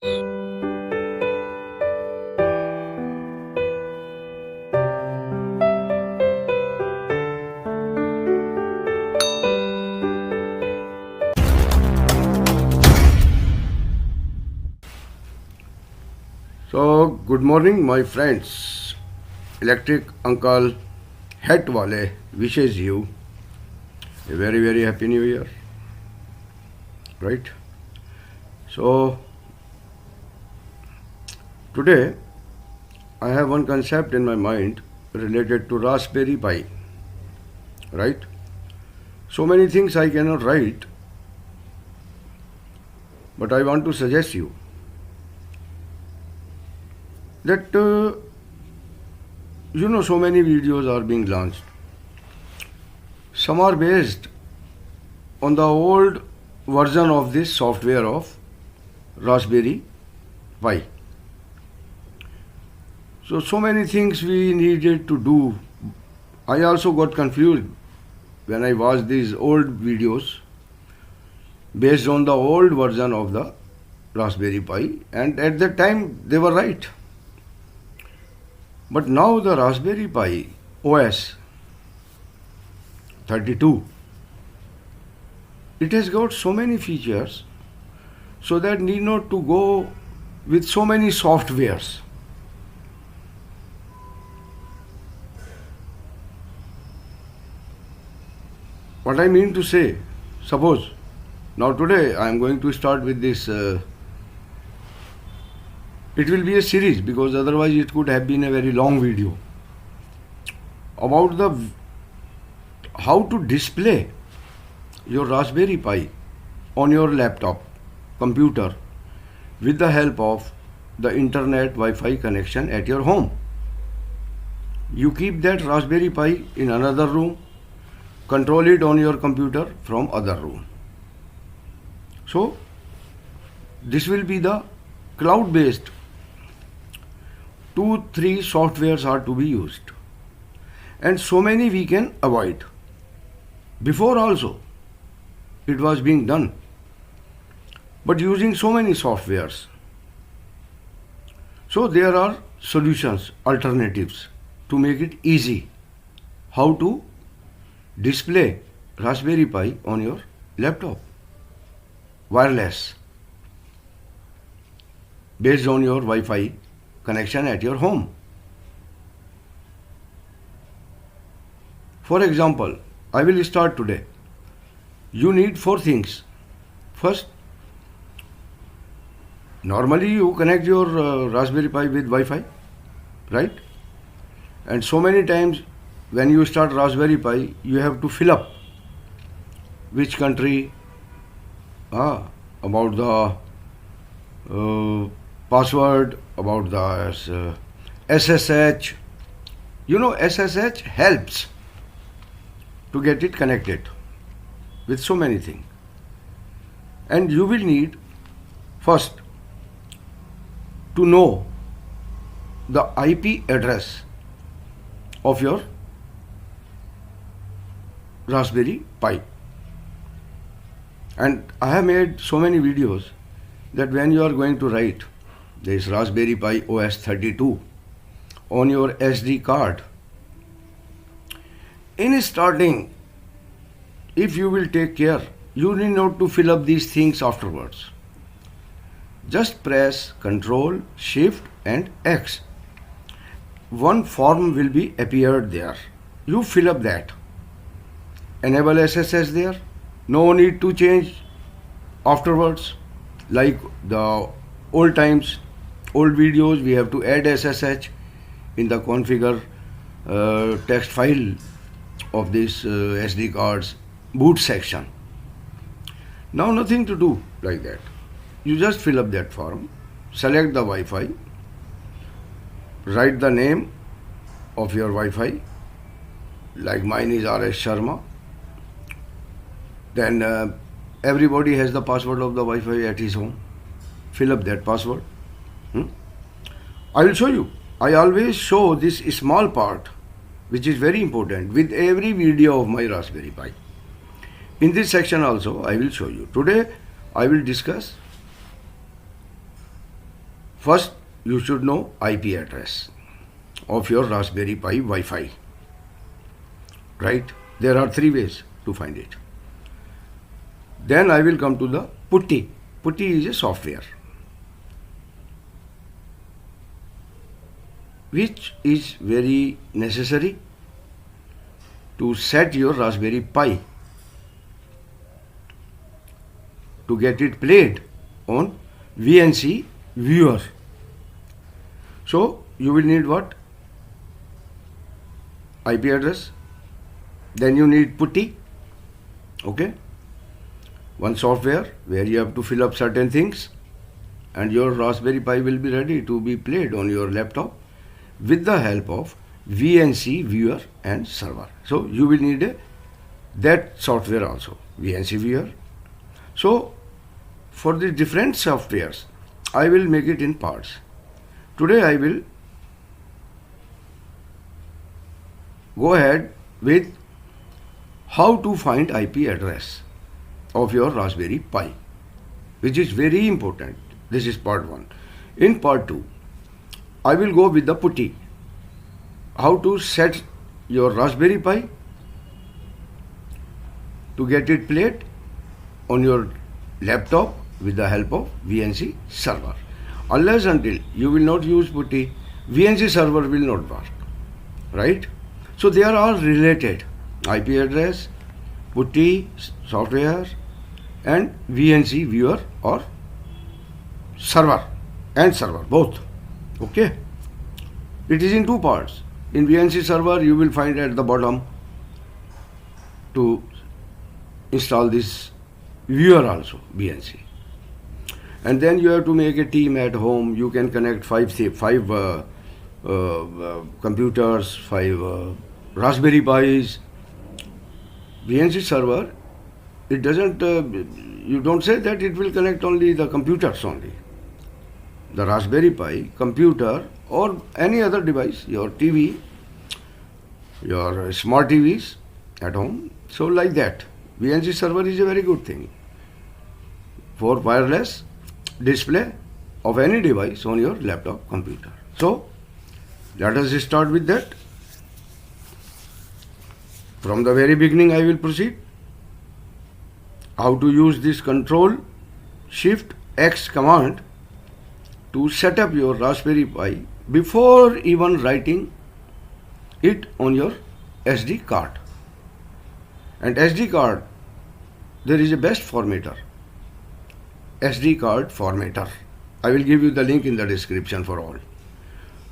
So, good morning, my friends. Electric Uncle Het Wale wishes you a very, very happy new year. Right? So, today I have one concept in my mind related to Raspberry Pi. Right? So many things I cannot write, but I want to suggest you that so many videos are being launched. Some are based on the old version of this software of Raspberry Pi. So many things we needed to do. I also got confused when I watched these old videos based on the old version of the Raspberry Pi, and at that time they were right. But now the Raspberry Pi OS 32, it has got so many features so that need not to go with so many softwares. What I mean to say, suppose now today I am going to start with this. It will be a series because otherwise it could have been a very long video about how to display your Raspberry Pi on your laptop, computer with the help of the internet Wi-Fi connection at your home. You keep that Raspberry Pi in another room, control it on your computer from other room. So this will be the cloud-based. 2-3 softwares are to be used, and so many we can avoid. Before also it was being done, but using so many softwares. So there are solutions, alternatives to make it easy how to display Raspberry Pi on your laptop, wireless, based on your Wi-Fi connection at your home. For example, I will start today. You need 4 things. First, normally you connect your Raspberry Pi with Wi-Fi, right? And so many times when you start Raspberry Pi, you have to fill up which country, about the password, about the SSH. SSH helps to get it connected with so many things. And you will need first to know the IP address of your Raspberry Pi. And I have made so many videos that when you are going to write this Raspberry Pi OS 32 on your SD card, in starting, if you will take care, you need not to fill up these things afterwards. Just press Ctrl, Shift and X. One form will be appeared there. You fill up that. Enable SSH there. No need to change afterwards. Like the old times, old videos, we have to add SSH in the configure text file of this SD cards boot section. Now nothing to do like that. You just fill up that form, select the Wi-Fi, write the name of your Wi-Fi, like mine is RS Sharma. Then everybody has the password of the Wi-Fi at his home. Fill up that password. I will show you. I always show this small part which is very important with every video of my Raspberry Pi. In this section also I will show you. Today I will discuss First, you should know IP address of your Raspberry Pi Wi-Fi. Right? There are 3 ways to find it. Then I will come to the PuTTY. PuTTY is a software which is very necessary to set your Raspberry Pi to get it played on VNC viewer. So you will need what? IP address. Then you need PuTTY. Okay. One software where you have to fill up certain things and your Raspberry Pi will be ready to be played on your laptop with the help of VNC viewer and server. So you will need that software also, VNC viewer. So for the different softwares, I will make it in parts. Today I will go ahead with how to find IP address of your Raspberry Pi, which is very important. This is part 1. In part 2, I will go with the PuTTY. How to set your Raspberry Pi to get it played on your laptop with the help of VNC server. Unless until you will not use PuTTY, VNC server will not work. Right? So they are all related. IP address, PuTTY software and VNC viewer or server and server both. Okay. It is in 2 parts. In VNC server you will find at the bottom to install this viewer also, VNC. And then you have to make a team at home. You can connect 5 computers, 5 Raspberry Pis. VNC server, it doesn't, you don't say that it will connect only the computers only. The Raspberry Pi, computer or any other device, your TV, your smart TVs at home. So like that, VNC server is a very good thing for wireless display of any device on your laptop computer. So let us start with that. From the very beginning I will proceed. How to use this Control-Shift-X command to set up your Raspberry Pi before even writing it on your SD card. And SD card, there is a best formatter, SD card formatter. I will give you the link in the description for all.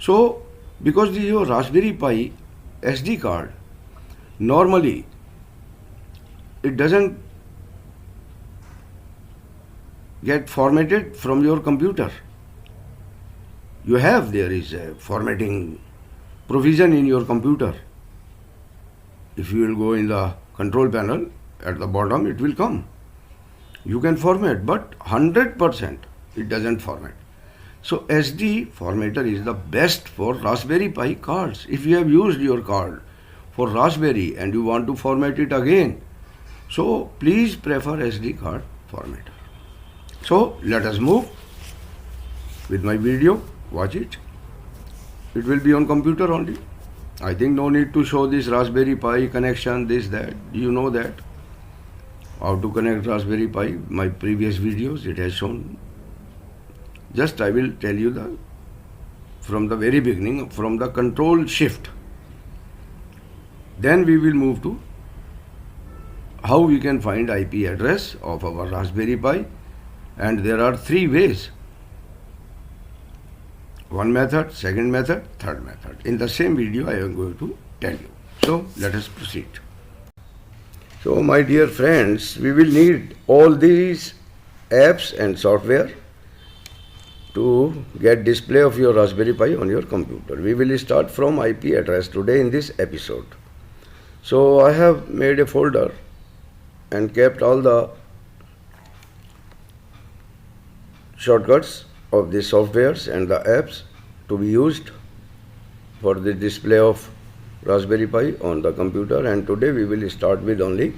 So because this is your Raspberry Pi SD card, normally it doesn't get formatted from your computer. There is a formatting provision in your computer. If you will go in the control panel, at the bottom it will come. You can format, but 100% it doesn't format. So SD formatter is the best for Raspberry Pi cards. If you have used your card for Raspberry and you want to format it again, so please prefer SD card formatter. So let us move with my video. Watch it. It will be on computer only. I think no need to show this Raspberry Pi connection, this, that. You know that. How to connect Raspberry Pi. My previous videos, it has shown. Just I will tell you from the very beginning, from the Control Shift. Then we will move to how we can find IP address of our Raspberry Pi. And there are 3 ways. One method, second method, third method. In the same video I am going to tell you. So let us proceed. So my dear friends, we will need all these apps and software to get display of your Raspberry Pi on your computer. We will start from IP address today in this episode. So I have made a folder and kept all the shortcuts of the softwares and the apps to be used for the display of Raspberry Pi on the computer. And today we will start with only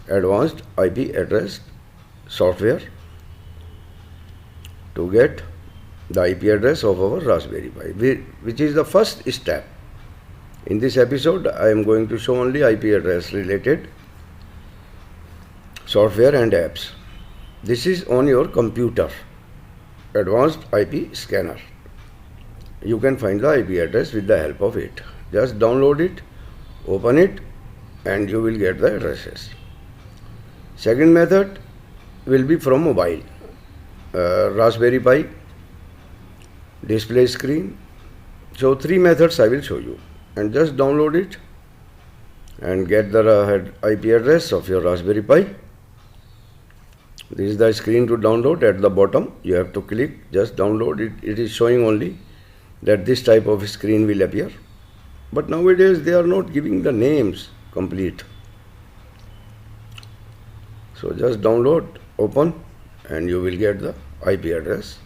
advanced IP address software to get the IP address of our Raspberry Pi, which is the first step. In this episode, I am going to show only IP address related software and apps. This is on your computer, advanced IP scanner. You can find the IP address with the help of it. Just download it, open it, and you will get the addresses. Second method will be from mobile. Raspberry Pi, display screen. So 3 methods I will show you, and just download it and get the IP address of your Raspberry Pi. This is the screen to download. At the bottom you have to click, just download it. It is showing only that this type of screen will appear, but nowadays they are not giving the names complete. So just download, open, and you will get the IP address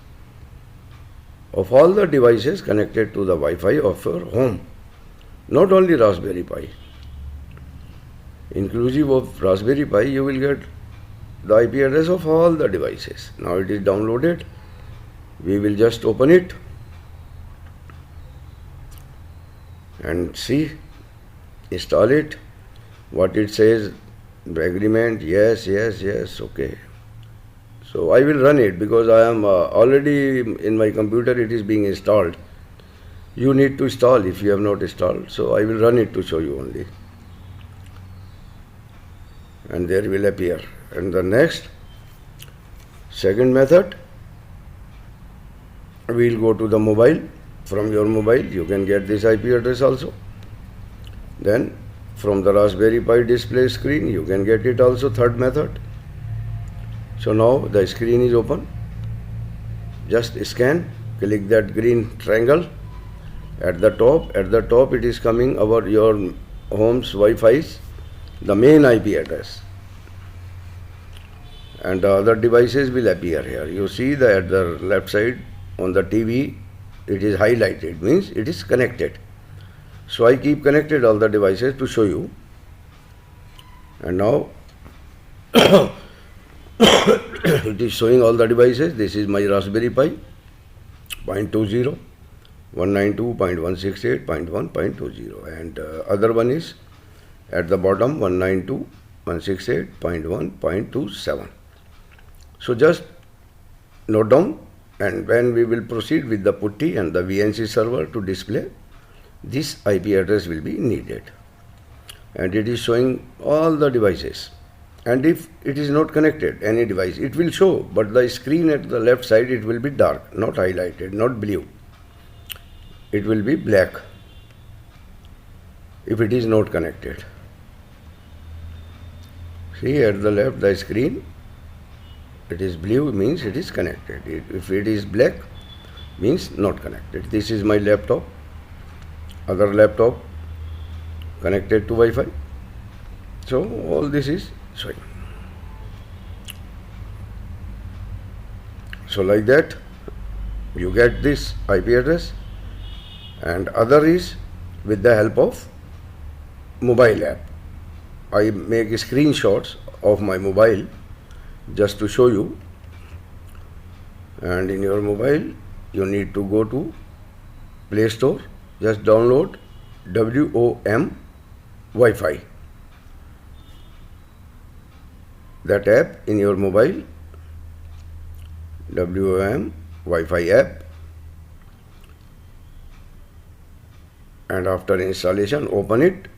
of all the devices connected to the Wi-Fi of your home. Not only Raspberry Pi. Inclusive of Raspberry Pi, you will get the IP address of all the devices. Now it is downloaded. We will just open it and see, install it. What it says, the agreement, yes, okay. So I will run it because I am already in my computer, it is being installed. You need to install if you have not installed. So I will run it to show you only. And there will appear. And the next, second method, we will go to the mobile. From your mobile, you can get this IP address also. Then from the Raspberry Pi display screen, you can get it also, third method. So now the screen is open. Just scan, click that green triangle at the top. At the top it is coming your home's Wi-Fi's, the main IP address. And the other devices will appear here. You see that at the left side on the TV, it is highlighted, means it is connected. So I keep connected all the devices to show you. And now it is showing all the devices. This is my Raspberry Pi 0.20, 192.168.1.20, and other one is at the bottom 192.168.1.27. So just note down, and when we will proceed with the putty and the VNC server to display, this IP address will be needed. And it is showing all the devices. And if it is not connected, any device, it will show, but the screen at the left side, it will be dark, not highlighted, not blue. It will be black if it is not connected. See at the left, the screen, it is blue, means it is connected. If it is black, means not connected. This is my laptop, other laptop connected to Wi-Fi. So all this is showing. So like that, you get this IP address, and other is with the help of mobile app. I make screenshots of my mobile just to show you. And in your mobile, you need to go to Play Store, just download WOM Wi-Fi. That app in your mobile, WOM Wi-Fi app, and after installation, open it.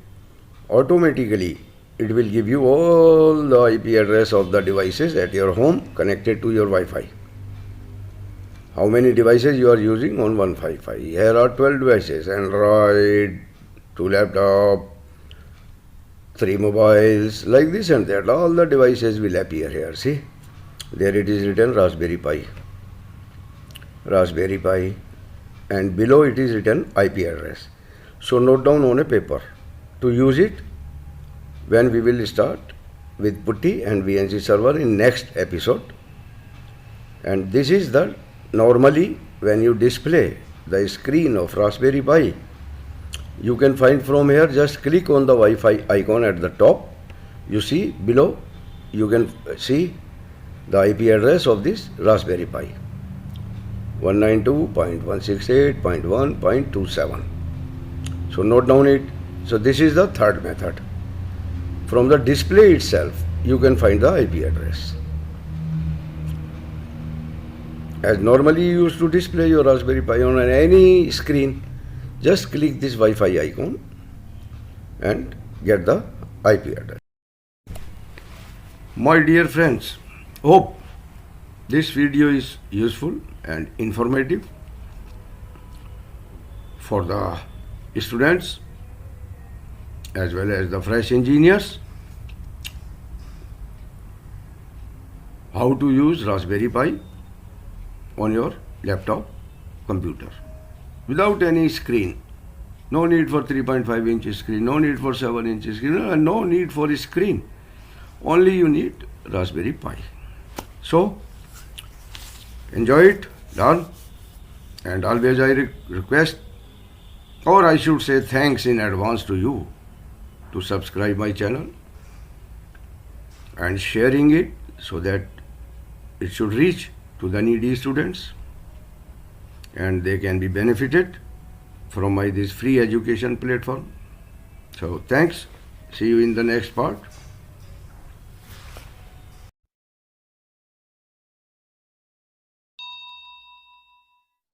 Automatically it will give you all the IP address of the devices at your home connected to your Wi-Fi. How many devices you are using on one Wi-Fi? Here are 12 devices: Android, 2 laptop, 3 mobiles, like this and that. All the devices will appear here. See, there it is written Raspberry Pi, and below it is written IP address. So note down on a paper to use it when we will start with putty and VNC server in next episode. And this is the normally when you display the screen of Raspberry Pi, you can find from here. Just click on the Wi-Fi icon at the top. You see below, you can see the IP address of this Raspberry Pi. 192.168.1.27. So note down it. So this is the third method. From the display itself, you can find the IP address. As normally you used to display your Raspberry Pi on any screen, just click this Wi-Fi icon and get the IP address. My dear friends, hope this video is useful and informative for the students as well as the fresh engineers. How to use Raspberry Pi on your laptop computer without any screen. No need for 3.5 inch screen, no need for 7 inch screen, and no need for a screen. Only you need Raspberry Pi. So enjoy it, learn, and always I request, or I should say thanks in advance to you to subscribe my channel and sharing it so that it should reach to the needy students and they can be benefited from this free education platform. So thanks. See you in the next part.